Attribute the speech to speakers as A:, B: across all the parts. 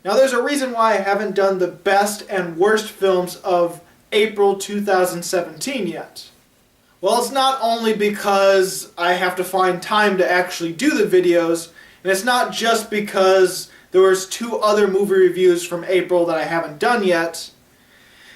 A: Now there's a reason why I haven't done the best and worst films of April 2017 yet. Well, it's not only because I have to find time to actually do the videos, and it's not just because there was 2 other movie reviews from April that I haven't done yet.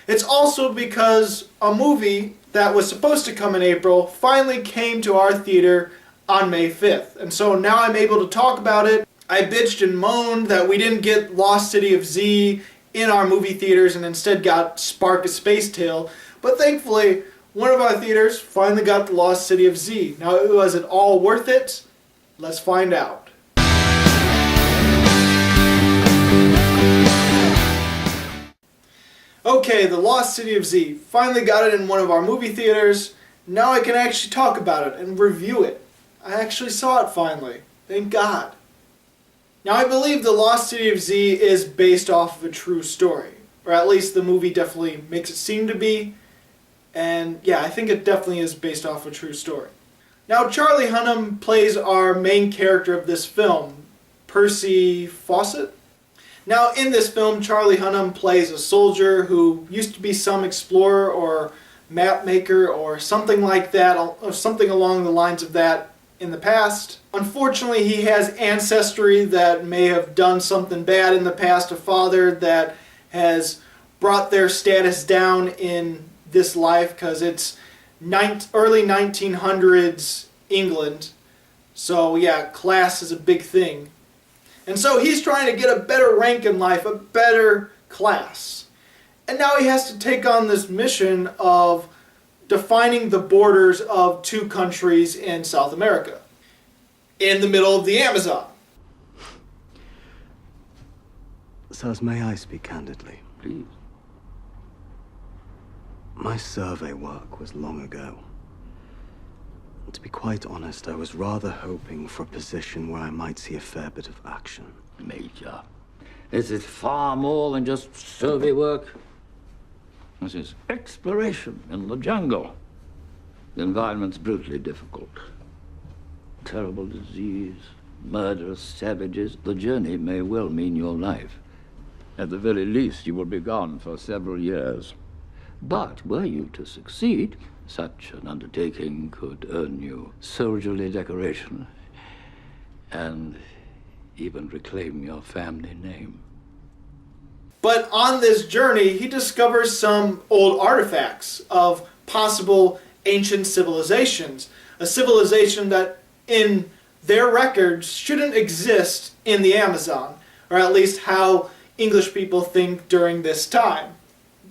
A: It's also because a movie that was supposed to come in April finally came to our theater on May 5th. And so now I'm able to talk about it. I bitched and moaned that we didn't get Lost City of Z in our movie theaters and instead got Spark a Space Tale. But thankfully, one of our theaters finally got the Lost City of Z. Now, was it all worth it? Let's find out. Okay, the Lost City of Z. Finally got it in one of our movie theaters. Now I can actually talk about it and review it. I actually saw it finally. Thank God. Now I believe the Lost City of Z is based off of a true story. Or at least the movie definitely makes it seem to be. And yeah, I think it definitely is based off a true story. Now Charlie Hunnam plays our main character of this film, Percy Fawcett. Now in this film, Charlie Hunnam plays a soldier who used to be some explorer or map maker or something like that, or something along the lines of that in the past. Unfortunately, he has ancestry that may have done something bad in the past, a father that has brought their status down in this life because it's early 1900s England. So yeah, class is a big thing. And so he's trying to get a better rank in life, a better class. And now he has to take on this mission of defining the borders of 2 countries in South America, in the middle of the Amazon.
B: Sirs, may I speak candidly?
C: Please.
B: My survey work was long ago. To be quite honest, I was rather hoping for a position where I might see a fair bit of action.
C: Major, this is far more than just survey work. This is exploration in the jungle. The environment's brutally difficult. Terrible disease, murderous savages. The journey may well mean your life. At the very least, you will be gone for several years. But were you to succeed, such an undertaking could earn you soldierly decoration and even reclaim your family name.
A: But on this journey, he discovers some old artifacts of possible ancient civilizations. A civilization that, in their records, shouldn't exist in the Amazon, or at least how English people think during this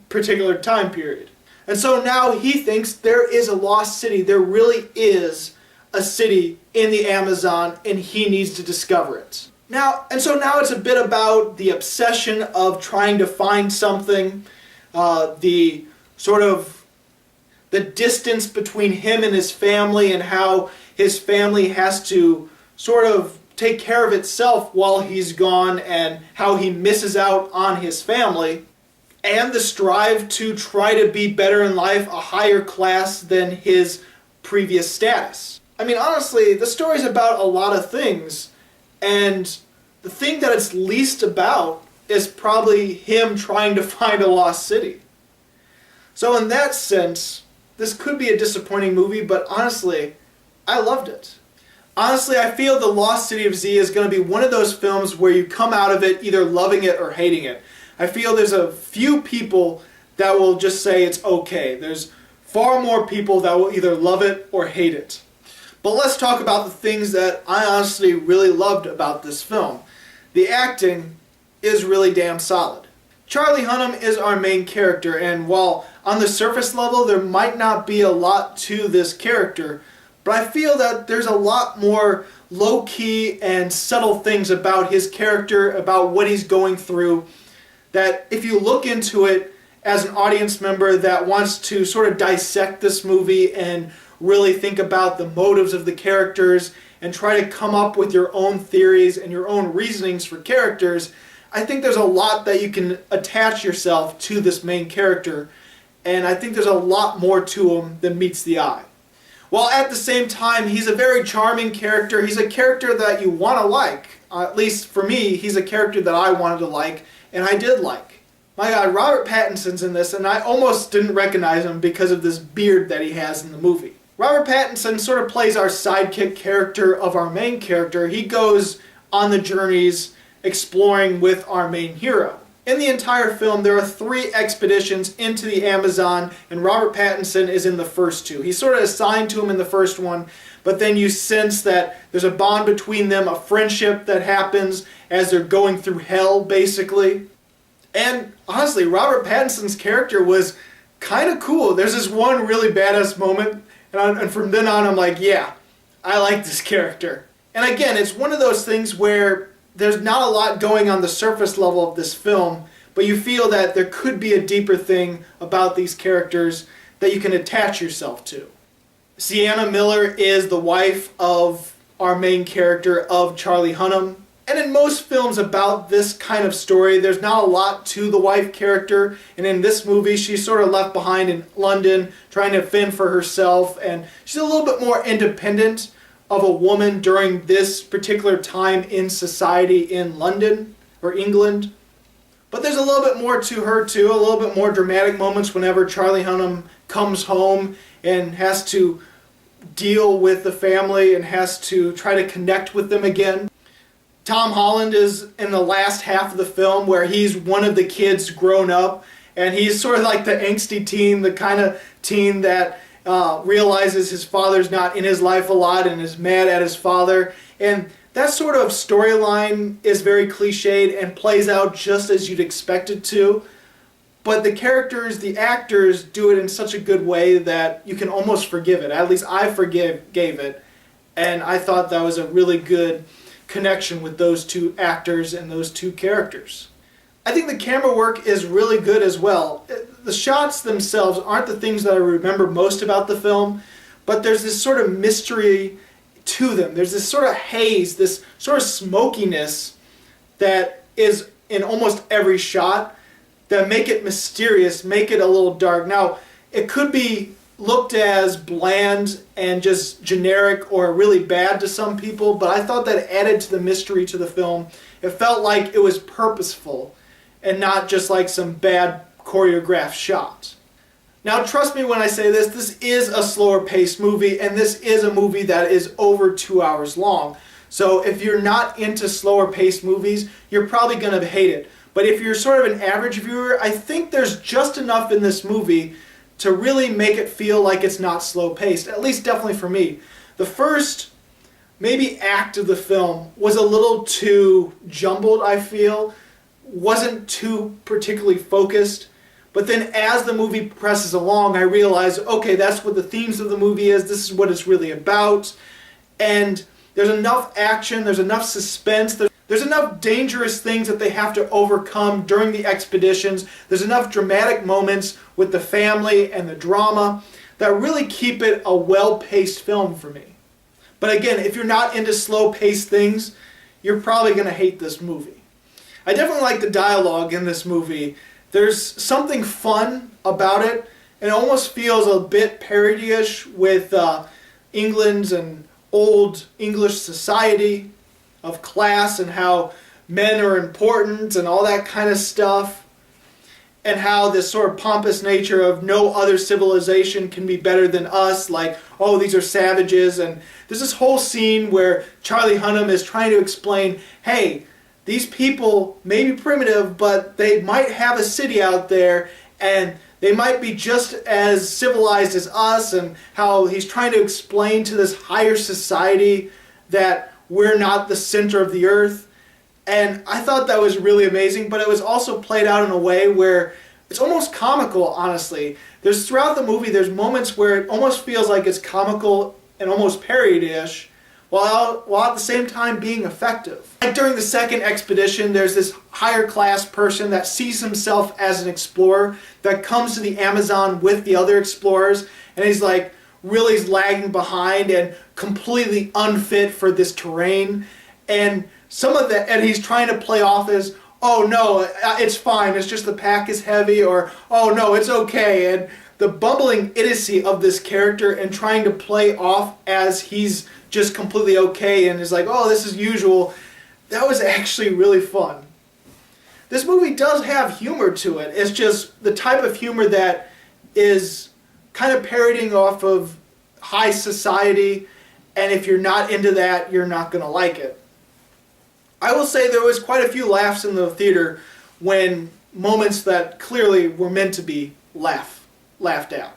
A: particular time period. And so now he thinks there is a lost city. There really is a city in the Amazon, and he needs to discover it. Now it's a bit about the obsession of trying to find something, the distance between him and his family, and how his family has to sort of take care of itself while he's gone, and how he misses out on his family. And the strive to try to be better in life, a higher class than his previous status. I mean, honestly, the story's about a lot of things, and the thing that it's least about is probably him trying to find a lost city. So in that sense, this could be a disappointing movie, but honestly, I loved it. Honestly, I feel The Lost City of Z is going to be one of those films where you come out of it either loving it or hating it. I feel there's a few people that will just say it's okay. There's far more people that will either love it or hate it. But let's talk about the things that I honestly really loved about this film. The acting is really damn solid. Charlie Hunnam is our main character, and while on the surface level there might not be a lot to this character, but I feel that there's a lot more low-key and subtle things about his character, about what he's going through, that if you look into it as an audience member that wants to sort of dissect this movie and really think about the motives of the characters and try to come up with your own theories and your own reasonings for characters, I think there's a lot that you can attach yourself to this main character, and I think there's a lot more to him than meets the eye. While at the same time, he's a very charming character. He's a character that you want to like. at least for me, he's a character that I wanted to like, and I did like. My God, Robert Pattinson's in this, and I almost didn't recognize him because of this beard that he has in the movie. Robert Pattinson sort of plays our sidekick character of our main character. He goes on the journeys exploring with our main hero. In the entire film, there are 3 expeditions into the Amazon, and Robert Pattinson is in the first 2. He's sort of assigned to him in the first one, but then you sense that there's a bond between them, a friendship that happens as they're going through hell, basically. And honestly, Robert Pattinson's character was kind of cool. There's this one really badass moment, and from then on I'm like, yeah, I like this character. And again, it's one of those things where there's not a lot going on the surface level of this film, but you feel that there could be a deeper thing about these characters that you can attach yourself to. Sienna Miller is the wife of our main character, of Charlie Hunnam. And in most films about this kind of story, there's not a lot to the wife character. And in this movie, she's sort of left behind in London, trying to fend for herself. And she's a little bit more independent of a woman during this particular time in society in London or England. But there's a little bit more to her too, a little bit more dramatic moments whenever Charlie Hunnam comes home and has to deal with the family and has to try to connect with them again. Tom Holland is in the last half of the film where he's one of the kids grown up, and he's sort of like the angsty teen, the kind of teen that realizes his father's not in his life a lot and is mad at his father. And that sort of storyline is very cliched and plays out just as you'd expect it to. But the characters, the actors, do it in such a good way that you can almost forgive it. At least I gave it. And I thought that was a really good connection with those 2 actors and those 2 characters. I think the camera work is really good as well. The shots themselves aren't the things that I remember most about the film, but there's this sort of mystery to them. There's this sort of haze, this sort of smokiness that is in almost every shot that make it mysterious, make it a little dark. Now, it could be looked as bland and just generic or really bad to some people, but I thought that added to the mystery to the film. It felt like it was purposeful and not just like some bad choreographed shot. Now, trust me when I say this, this is a slower paced movie, and this is a movie that is over 2 hours long. So if you're not into slower paced movies, you're probably going to hate it. But if you're sort of an average viewer, I think there's just enough in this movie to really make it feel like it's not slow paced, at least definitely for me. The first maybe act of the film was a little too jumbled, I feel. Wasn't too particularly focused. But then as the movie progresses along, I realize, okay, that's what the themes of the movie is. This is what it's really about. And there's enough action, there's enough suspense, there's enough dangerous things that they have to overcome during the expeditions. There's enough dramatic moments with the family and the drama that really keep it a well-paced film for me. But again, if you're not into slow-paced things, you're probably going to hate this movie. I definitely like the dialogue in this movie. There's something fun about it, and it almost feels a bit parody-ish with England's and old English society of class and how men are important and all that kind of stuff, and how this sort of pompous nature of no other civilization can be better than us, like, oh, these are savages. And there's this whole scene where Charlie Hunnam is trying to explain, hey, these people may be primitive, but they might have a city out there, and they might be just as civilized as us, and how he's trying to explain to this higher society that we're not the center of the earth. And I thought that was really amazing, but it was also played out in a way where it's almost comical, honestly. Throughout the movie, there's moments where it almost feels like it's comical and almost parody-ish, while at the same time being effective. Like during the second expedition, there's this higher class person that sees himself as an explorer that comes to the Amazon with the other explorers, and he's like really lagging behind and completely unfit for this terrain. And and he's trying to play off as, oh no, it's fine, it's just the pack is heavy, or oh no, it's okay. And the bumbling idiocy of this character and trying to play off as he's just completely okay and is like, oh, this is usual. that was actually really fun. This movie does have humor to it. It's just the type of humor that is kind of parodying off of high society, and if you're not into that, you're not going to like it. I will say there was quite a few laughs in the theater when moments that clearly were meant to be laughed at.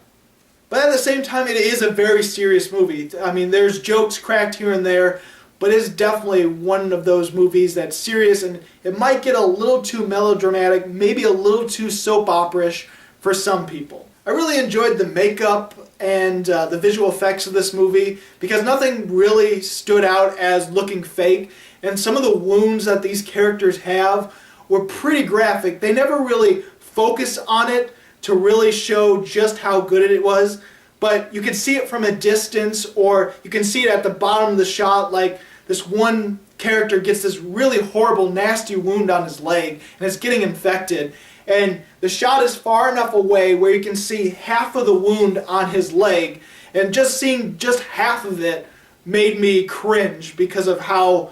A: But at the same time, it is a very serious movie. I mean, there's jokes cracked here and there, but it's definitely one of those movies that's serious, and it might get a little too melodramatic, maybe a little too soap opera-ish for some people. I really enjoyed the makeup and the visual effects of this movie because nothing really stood out as looking fake, and some of the wounds that these characters have were pretty graphic. They never really focus on it to really show just how good it was, but you can see it from a distance, or you can see it at the bottom of the shot, like this one character gets this really horrible, nasty wound on his leg, and it's getting infected. And the shot is far enough away where you can see half of the wound on his leg, and just seeing just half of it made me cringe because of how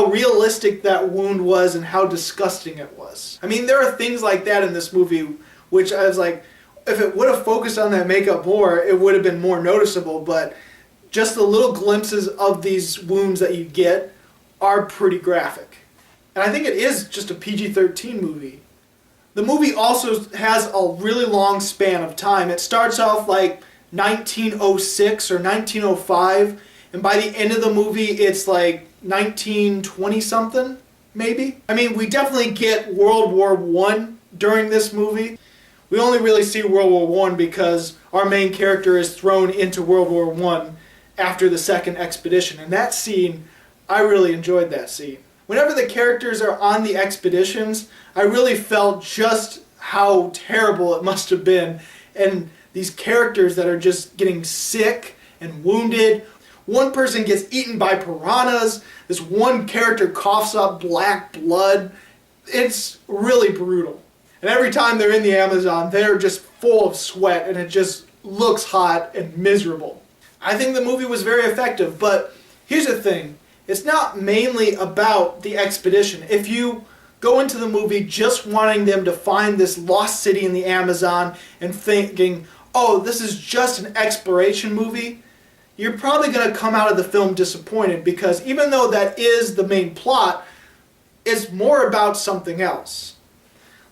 A: realistic that wound was and how disgusting it was. I mean, there are things like that in this movie which I was like, if it would have focused on that makeup more, it would have been more noticeable, but just the little glimpses of these wounds that you get are pretty graphic. And I think it is just a PG-13 movie. The movie also has a really long span of time. It starts off like 1906 or 1905, and by the end of the movie it's like 1920 something, maybe. I mean, we definitely get World War I during this movie. We only really see World War I because our main character is thrown into World War I after the second expedition, and that scene, I really enjoyed that scene. Whenever the characters are on the expeditions, I really felt just how terrible it must have been, and these characters that are just getting sick and wounded. One person gets eaten by piranhas. This one character coughs up black blood. It's really brutal. And every time they're in the Amazon, they're just full of sweat, and it just looks hot and miserable. I think the movie was very effective, but here's the thing. It's not mainly about the expedition. If you go into the movie just wanting them to find this lost city in the Amazon and thinking, oh, this is just an exploration movie, you're probably going to come out of the film disappointed, because even though that is the main plot, it's more about something else.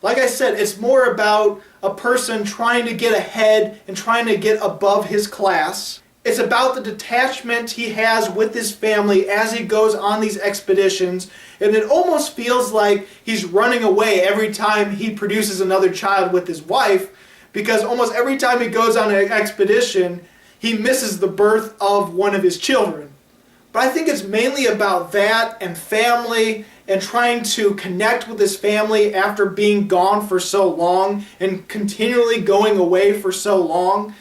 A: Like I said, it's more about a person trying to get ahead and trying to get above his class. It's about the detachment he has with his family as he goes on these expeditions, and it almost feels like he's running away every time he produces another child with his wife, because almost every time he goes on an expedition, he misses the birth of one of his children. But I think it's mainly about that and family and trying to connect with his family after being gone for so long and continually going away for so long.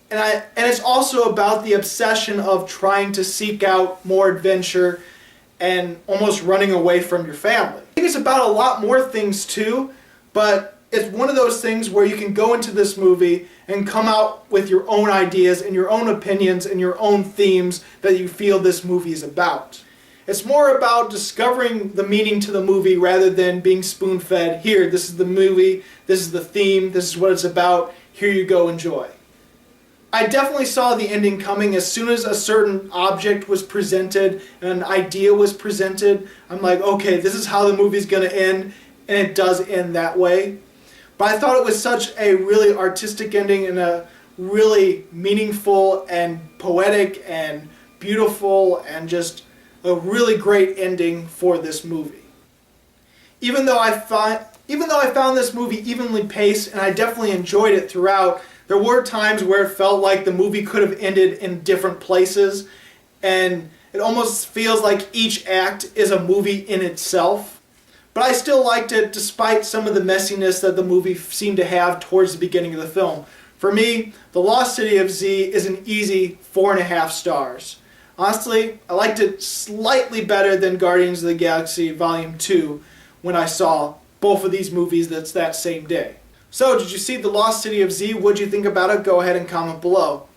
A: And it's also about the obsession of trying to seek out more adventure and almost running away from your family. I think it's about a lot more things too, but it's one of those things where you can go into this movie and come out with your own ideas and your own opinions and your own themes that you feel this movie is about. It's more about discovering the meaning to the movie rather than being spoon-fed, here, this is the movie, this is the theme, this is what it's about, here you go, enjoy. I definitely saw the ending coming. As soon as a certain object was presented and an idea was presented, I'm like, okay, this is how the movie's going to end, and it does end that way. But I thought it was such a really artistic ending and a really meaningful and poetic and beautiful and just a really great ending for this movie. Even though I found this movie evenly paced and I definitely enjoyed it throughout, there were times where it felt like the movie could have ended in different places, and it almost feels like each act is a movie in itself. But I still liked it despite some of the messiness that the movie seemed to have towards the beginning of the film. For me, The Lost City of Z is an easy 4.5 stars. Honestly, I liked it slightly better than Guardians of the Galaxy Volume 2 when I saw both of these movies that same day. So, did you see The Lost City of Z? What did you think about it? Go ahead and comment below.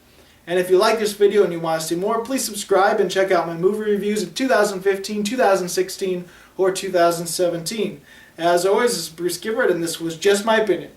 A: And if you like this video and you want to see more, please subscribe and check out my movie reviews of 2015, 2016, or 2017. As always, this is Bruce Gifford, and this was Just My Opinion.